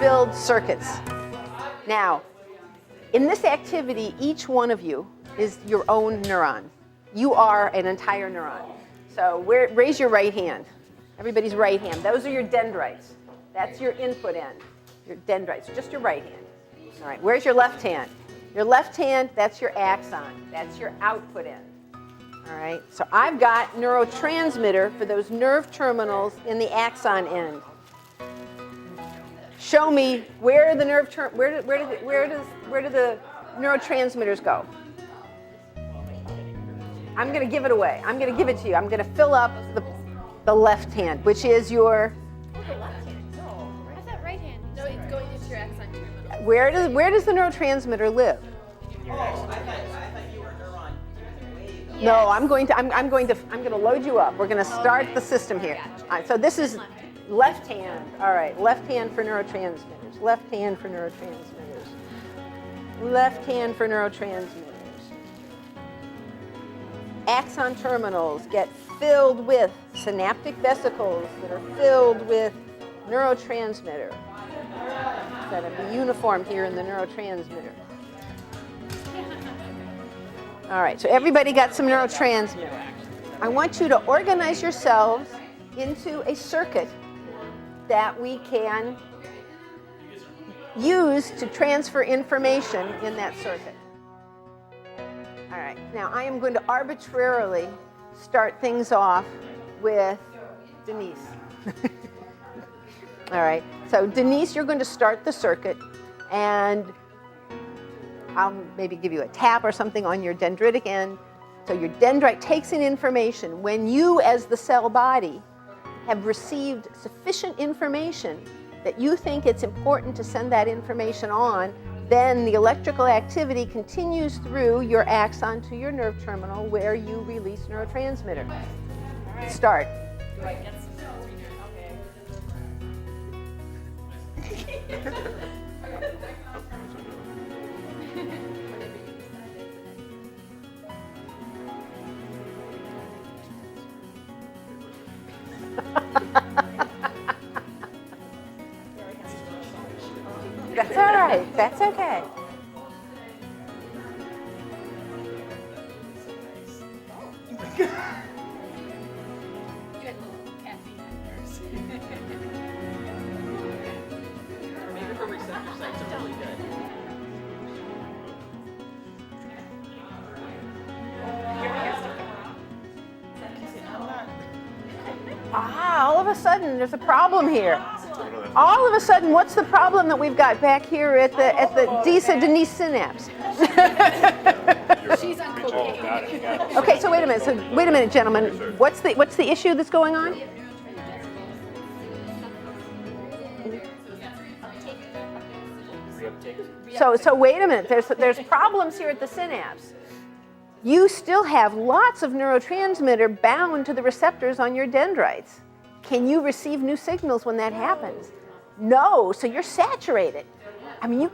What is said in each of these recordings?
build circuits. Now, in this activity, each one of you is your own neuron. You are an entire neuron. So raise your right hand. Everybody's right hand. Those are your dendrites. That's your input end. Your dendrites, just your right hand. All right, where's your left hand? Your left hand, that's your axon. That's your output end. All right, so I've got neurotransmitter for those nerve terminals in the axon end. Show me where the where do the neurotransmitters go? I'm going to give it away. I'm going to give it to you. I'm going to fill up the left hand, which is your. Oh, the left hand. No, I thought right hand. No, it's going into your axon terminal. Where does the neurotransmitter live? Oh, I thought you were a neuron. Yes. No, I'm going to load you up. We're going to start the system here. All right, so this is left hand. All right, left hand for neurotransmitters. Left hand for neurotransmitters. Left hand for neurotransmitters. Axon terminals get filled with synaptic vesicles that are filled with neurotransmitter. Got to be uniform here in the neurotransmitter. All right, so everybody got some neurotransmitter. I want you to organize yourselves into a circuit that we can use to transfer information in that circuit. All right, now I am going to arbitrarily start things off with Denise. All right, so Denise, you're going to start the circuit, and I'll maybe give you a tap or something on your dendritic end. So your dendrite takes in information. When you, as the cell body, have received sufficient information that you think it's important to send that information on, then the electrical activity continues through your axon to your nerve terminal where you release neurotransmitter. Right. Start. Do I get some neurotransmitter? Okay. That's all right. That's okay. Maybe for receptor sites are really good. All of a sudden, there's a problem here. All of a sudden, what's the problem that we've got back here at the Denise synapse? She's on cocaine. Okay, so wait a minute, gentlemen. What's the issue that's going on? So wait a minute. There's problems here at the synapse. You still have lots of neurotransmitter bound to the receptors on your dendrites. Can you receive new signals when that happens? No, so you're saturated. I mean,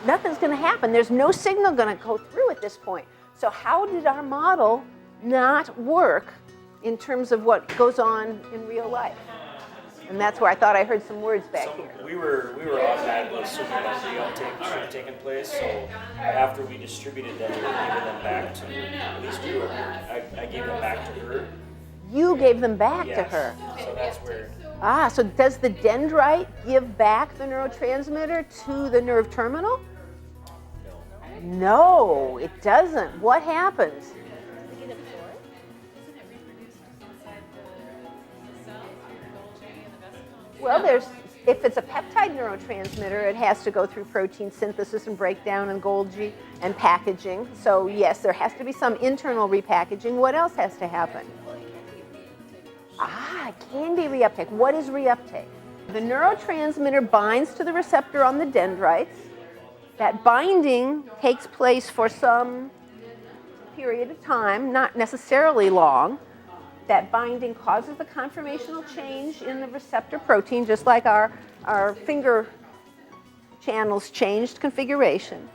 nothing's going to happen. There's no signal going to go through at this point. So how did our model not work in terms of what goes on in real life? And that's where I thought I heard some words back here. We were automatically assuming that reuptake should have taken place. So after we distributed them, we were giving them back to, at least I gave them back to her. You gave them back Yes. to her. So that's where. So does the dendrite give back the neurotransmitter to the nerve terminal? No, it doesn't. What happens? Well, if it's a peptide neurotransmitter, it has to go through protein synthesis and breakdown and Golgi and packaging. So yes, there has to be some internal repackaging. What else has to happen? It can be reuptake. What is reuptake? The neurotransmitter binds to the receptor on the dendrites. That binding takes place for some period of time, not necessarily long. That binding causes the conformational change in the receptor protein, just like our finger channels changed configuration.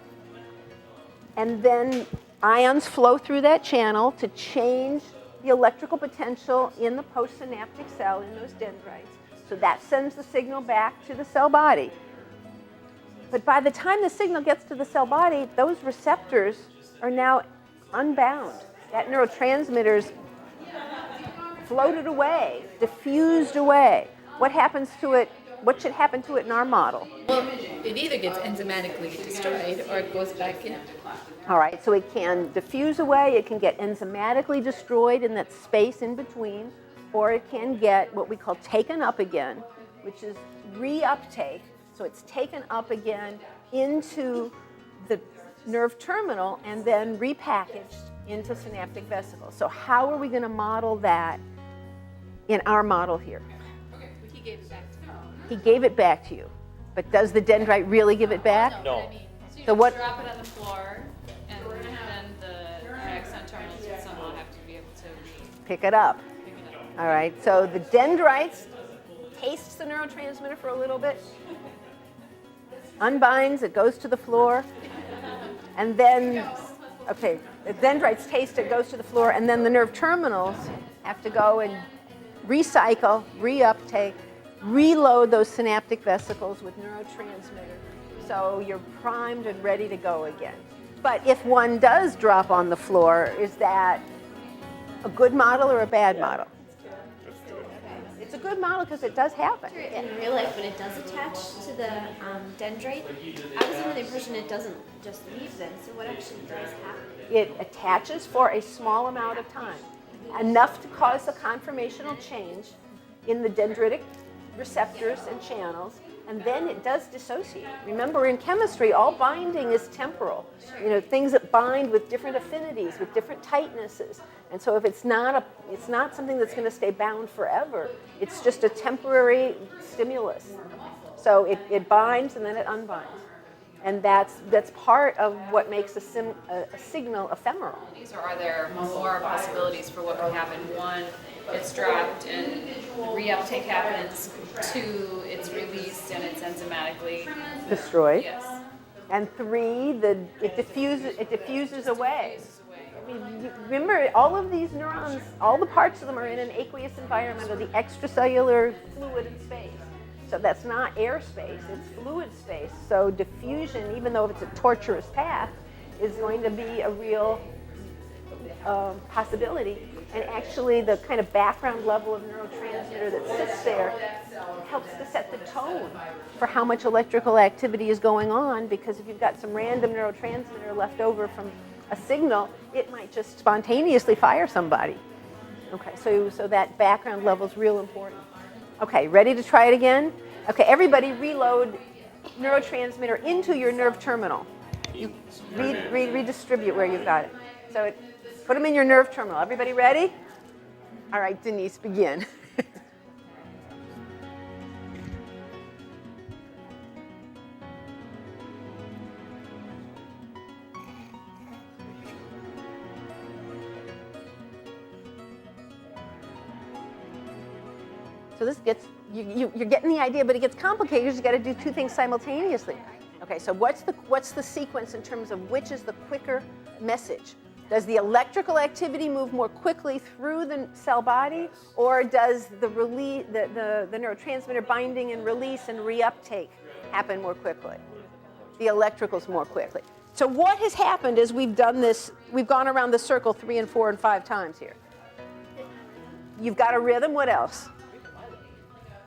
And then ions flow through that channel to change the electrical potential in the postsynaptic cell in those dendrites. So that sends the signal back to the cell body. But by the time the signal gets to the cell body, those receptors are now unbound. That neurotransmitter's floated away, diffused away. What happens to it? What should happen to it in our model? Well, it either gets enzymatically destroyed or it goes back in. All right, so it can diffuse away, it can get enzymatically destroyed in that space in between, or it can get what we call taken up again, which is reuptake. So it's taken up again into the nerve terminal and then repackaged into synaptic vesicles. So how are we going to model that in our model here? Okay, he gave it back to me. He gave it back to you, but does the dendrite really give it back? No. What I mean. So you So what- drop it on the floor, and then the axon terminals would somehow have to be able to Pick it up. pick it up. All right, so the dendrites tastes the neurotransmitter for a little bit, unbinds, it goes to the floor, and then, okay, the dendrites taste it, goes to the floor, and then the nerve terminals have to go and recycle, reuptake, reload those synaptic vesicles with neurotransmitter. So you're primed and ready to go again. But if one does drop on the floor, is that a good model or a bad model? It's a good model because it does happen. In real life, when it does attach to the dendrite, I was under the impression it doesn't just leave them. So what actually does happen? It attaches for a small amount of time, enough to cause a conformational change in the dendritic receptors and channels, and then it does dissociate. Remember, in chemistry, all binding is temporal. You know, things that bind with different affinities, with different tightnesses. And so if it's not something that's going to stay bound forever, it's just a temporary stimulus. So it binds and then it unbinds. And that's part of what makes a signal ephemeral. Or are there more possibilities for what could happen? One, it's dropped and reuptake happens. Two, it's released and it's enzymatically Destroyed. yes. And three, it diffuses away. I mean, remember, all of these neurons, all the parts of them are in an aqueous environment, or the extracellular fluid in space. So that's not air space, it's fluid space. So diffusion, even though it's a torturous path, is going to be a real possibility. And actually, the kind of background level of neurotransmitter that sits there helps to set the tone for how much electrical activity is going on, because if you've got some random neurotransmitter left over from a signal, it might just spontaneously fire somebody. Okay, so that background level is real important. Okay, ready to try it again? Okay, everybody reload neurotransmitter into your nerve terminal. You redistribute where you've got it. So put them in your nerve terminal. Everybody ready? All right, Denise, begin. So this gets, you're getting the idea, but it gets complicated because you got to do two things simultaneously. Okay, so what's the sequence in terms of which is the quicker message? Does the electrical activity move more quickly through the cell body, or does the neurotransmitter binding and release and reuptake happen more quickly? The electricals more quickly. So what has happened is we've done this, we've gone around the circle 3 and 4 and 5 times here. You've got a rhythm, what else?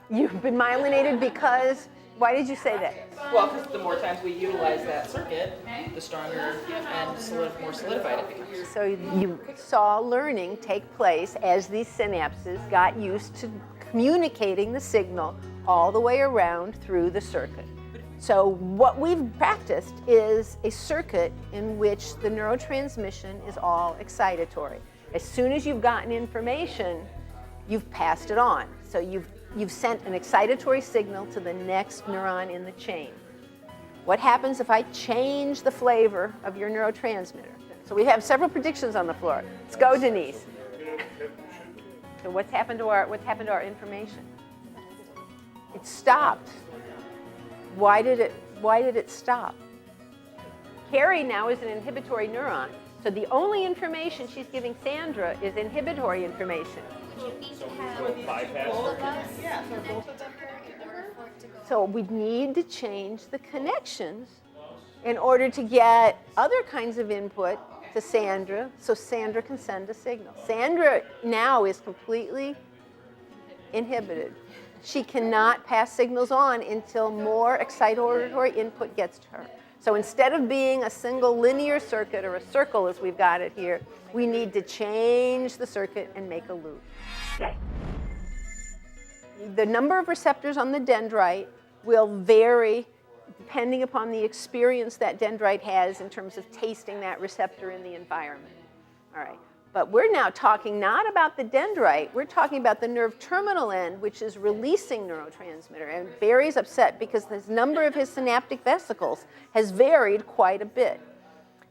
You've been myelinated because, why did you say that? Well, because the more times we utilize that circuit, the stronger and more solidified it becomes. So you saw learning take place as these synapses got used to communicating the signal all the way around through the circuit. So what we've practiced is a circuit in which the neurotransmission is all excitatory. As soon as you've gotten information, you've passed it on. So you've sent an excitatory signal to the next neuron in the chain. What happens if I change the flavor of your neurotransmitter? So we have several predictions on the floor. Let's go, Denise. So what's happened to our information? It stopped. Why did it stop? Carrie now is an inhibitory neuron. So the only information she's giving Sandra is inhibitory information. Would you need to have both of us for both of them in order for it to go So we need to change the connections in order to get other kinds of input to Sandra, so Sandra can send a signal. Sandra now is completely inhibited. She cannot pass signals on until more excitatory input gets to her. So instead of being a single linear circuit or a circle as we've got it here, we need to change the circuit and make a loop. The number of receptors on the dendrite will vary depending upon the experience that dendrite has in terms of tasting that receptor in the environment. All right. But we're now talking not about the dendrite, we're talking about the nerve terminal end, which is releasing neurotransmitter. And Barry's upset because the number of his synaptic vesicles has varied quite a bit.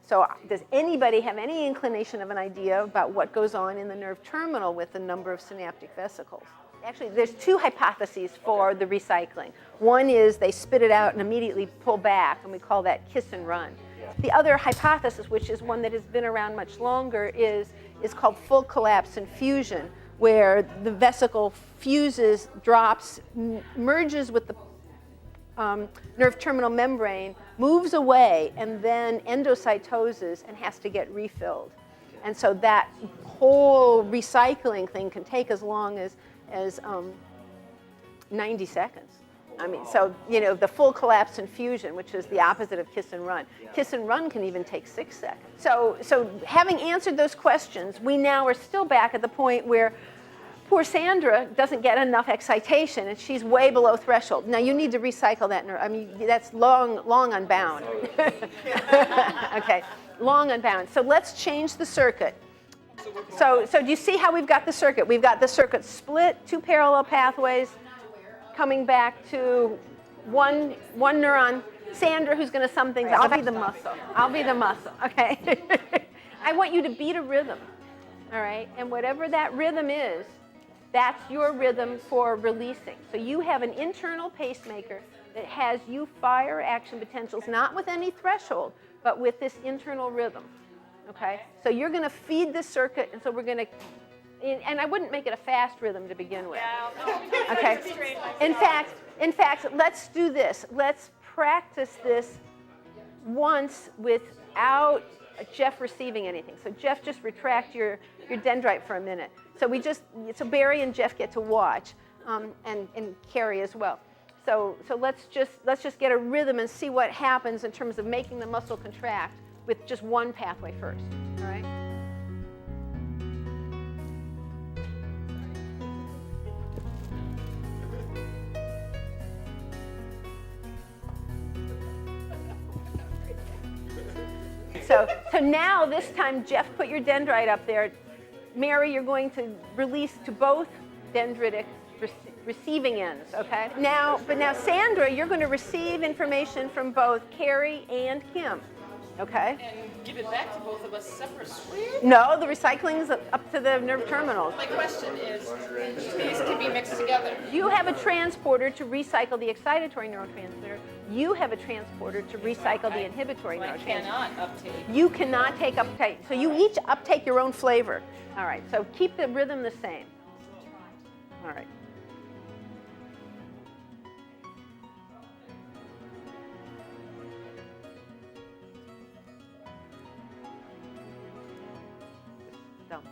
So does anybody have any inclination of an idea about what goes on in the nerve terminal with the number of synaptic vesicles? Actually, there's two hypotheses for the recycling. One is they spit it out and immediately pull back, and we call that kiss and run. The other hypothesis, which is one that has been around much longer, is called full collapse and fusion, where the vesicle fuses, drops, merges with the nerve terminal membrane, moves away, and then endocytoses and has to get refilled. And so that whole recycling thing can take as long as 90 seconds. I mean, so, you know, the full collapse and fusion, which is the opposite of kiss and run. Kiss and run can even take 6 seconds. So having answered those questions, we now are still back at the point where poor Sandra doesn't get enough excitation and she's way below threshold. Now you need to recycle that nerve. I mean, that's long unbound. Okay, long unbound. So let's change the circuit. So do you see how we've got the circuit? We've got the circuit split, 2 parallel pathways, coming back to one neuron. Sandra, who's going to sum things up. I'll be the muscle. I'll be the muscle, okay? I want you to beat a rhythm, all right? And whatever that rhythm is, that's your rhythm for releasing. So you have an internal pacemaker that has you fire action potentials, not with any threshold, but with this internal rhythm, okay? So you're going to feed this circuit, and so we're going to, and I wouldn't make it a fast rhythm to begin with. Okay. In fact, let's do this. Let's practice this once without Jeff receiving anything. So Jeff, just retract your dendrite for a minute. So Barry and Jeff get to watch, and Carrie as well. So let's just get a rhythm and see what happens in terms of making the muscle contract with just one pathway first. All right. So now, this time, Jeff, put your dendrite up there. Mary, you're going to release to both dendritic receiving ends, okay? But now, Sandra, you're going to receive information from both Carrie and Kim, okay? And give it back to both of us separately? No, the recycling is up to the nerve terminals. My question is, these can be mixed together. You have a transporter to recycle the excitatory neurotransmitter. You have a transporter to recycle the inhibitory I neurotransmitter. cannot uptake. You cannot take uptake. So you each uptake your own flavor. All right, so keep the rhythm the same. All right. Dumb.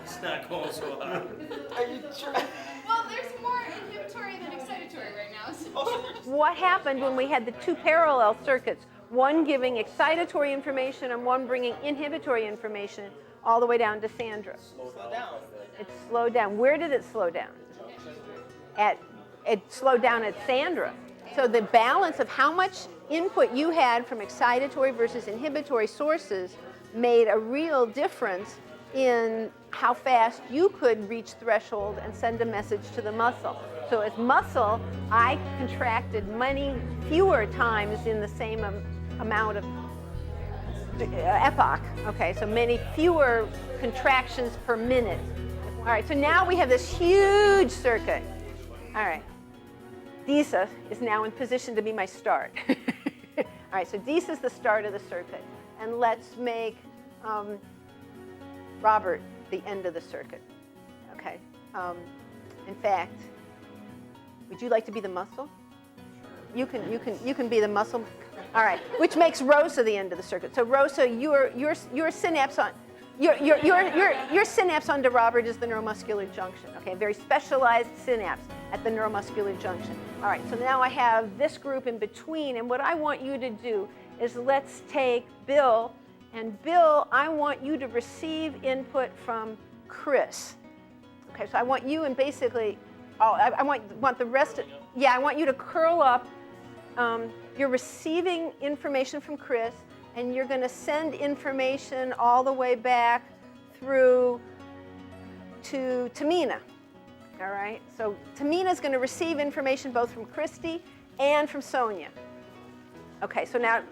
It's not going so hard. Are you sure? Well, there's more inhibitory than excitatory right now. So. What happened when we had the 2 parallel circuits, one giving excitatory information and one bringing inhibitory information all the way down to Sandra? Slow down. It slowed down. Where did it slow down? It slowed down at Sandra. So the balance of how much input you had from excitatory versus inhibitory sources made a real difference in how fast you could reach threshold and send a message to the muscle. So as muscle, I contracted many fewer times in the same amount of epoch. Okay, so many fewer contractions per minute. All right, so now we have this huge circuit. All right, DISA is now in position to be my start. All right, so DISA is the start of the circuit. And let's make Robert, the end of the circuit. Okay. In fact, would you like to be the muscle? You can be the muscle. All right. Which makes Rosa the end of the circuit. So Rosa, your synapse on your synapse onto Robert is the neuromuscular junction. Okay, a very specialized synapse at the neuromuscular junction. All right. So now I have this group in between, and what I want you to do is let's take Bill, and Bill, I want you to receive input from Chris. Okay, so I want you and basically, I want the rest of, yeah, I want you to curl up. You're receiving information from Chris, and you're going to send information all the way back through to Tamina. All right, so Tamina's going to receive information both from Christy and from Sonia. Okay, so now,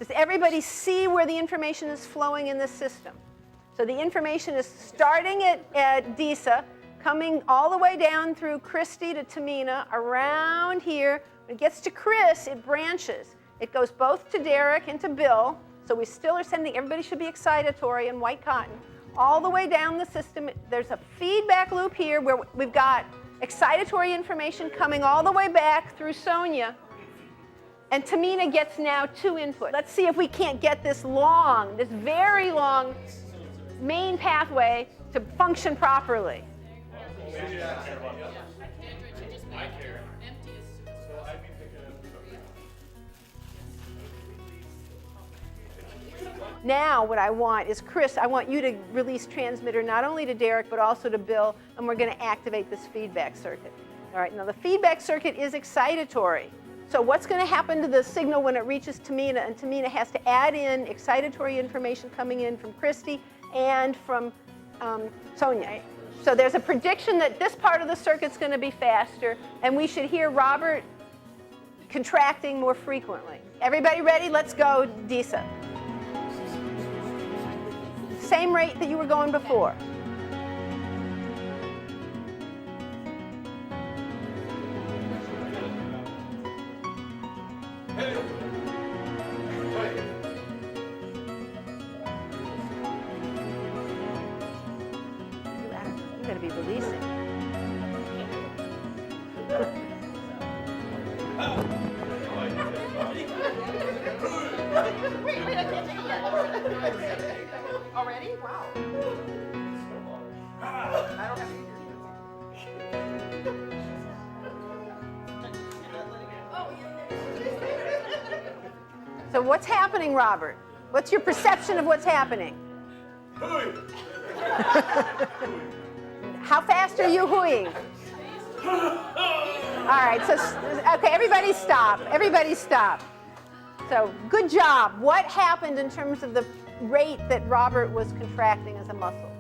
does everybody see where the information is flowing in this system? So the information is starting at Disa, coming all the way down through Christy to Tamina, around here. When it gets to Chris, it branches. It goes both to Derek and to Bill. So we still are sending, everybody should be excitatory and white cotton. All the way down the system, there's a feedback loop here where we've got excitatory information coming all the way back through Sonia. And Tamina gets now 2 inputs. Let's see if we can't get this very long main pathway to function properly. Now what I want is, Chris, I want you to release transmitter not only to Derek but also to Bill, and we're going to activate this feedback circuit. All right, now the feedback circuit is excitatory. So what's going to happen to the signal when it reaches Tamina? And Tamina has to add in excitatory information coming in from Christy and from Sonia. So there's a prediction that this part of the circuit's going to be faster, and we should hear Robert contracting more frequently. Everybody ready? Let's go, Disa. Same rate that you were going before. You gotta be releasing. Already? Wow. I don't have to So what's happening, Robert? What's your perception of what's happening? How fast are you hooing? All right, so, okay, everybody stop. Everybody stop. So, good job. What happened in terms of the rate that Robert was contracting as a muscle?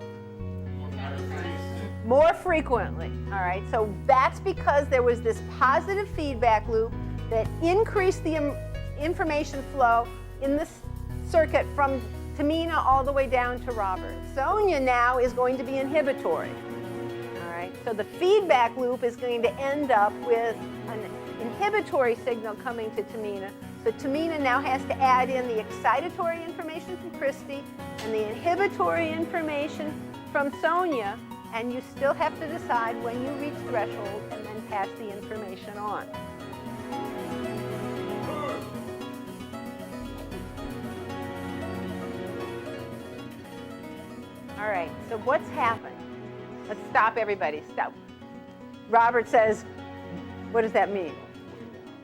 More frequently. All right, so that's because there was this positive feedback loop that increased the information flow in this circuit from Tamina all the way down to Robert. Sonia now is going to be inhibitory. All right, so the feedback loop is going to end up with an inhibitory signal coming to Tamina. So Tamina now has to add in the excitatory information from Christy and the inhibitory information from Sonia, and you still have to decide when you reach threshold and then pass the information on. All right, so what's happened? Let's stop, everybody, stop. Robert says, what does that mean?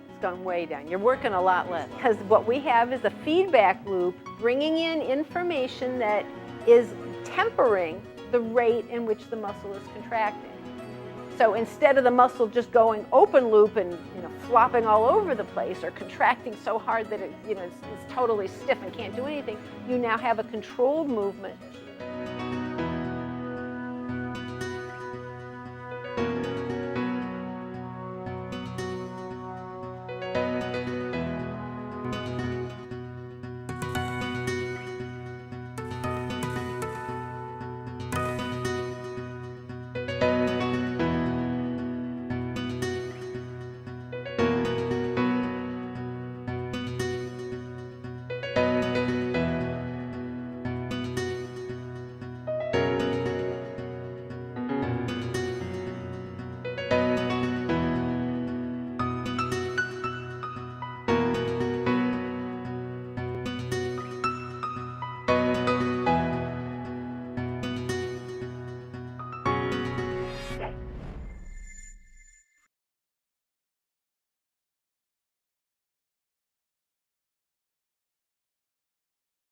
It's gone way down. You're working a lot less. Because what we have is a feedback loop bringing in information that is tempering the rate in which the muscle is contracting. So instead of the muscle just going open loop and flopping all over the place or contracting so hard that it it's totally stiff and can't do anything, you now have a controlled movement